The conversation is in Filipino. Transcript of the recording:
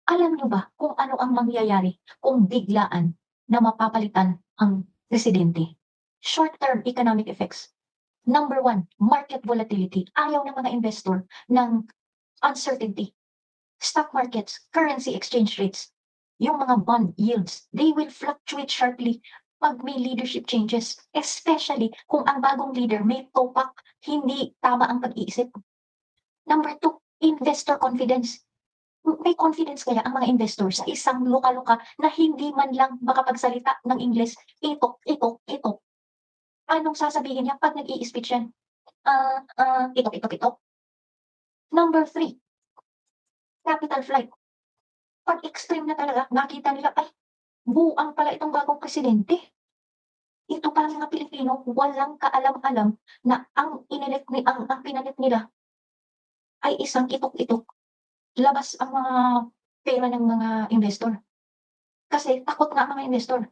Alam niyo ba kung ano ang mangyayari kung biglaan na mapapalitan ang presidente? Short-term economic effects. Number one, market volatility. Ayaw ng mga investor ng uncertainty. Stock markets, currency exchange rates, yung mga bond yields, they will fluctuate sharply pag may leadership changes, especially kung ang bagong leader may topak, hindi tama ang pag-iisip. Number two, investor confidence. May confidence kaya ang mga investor sa isang luka-luka na hindi man lang makapagsalita ng Ingles, itok, itok, itok. Anong sasabihin niya 'pag nag-i-speech yan? Itok, itok, itok. Number three, capital flight. 'Pag extreme na talaga, nakita nila, ay, buang pala itong bagong presidente. Ito palang mga Pilipino, walang kaalam-alam na ang pinalit nila ay isang itok-itok. Labas ang mga pera ng mga investor. Kasi takot nga ang mga investor.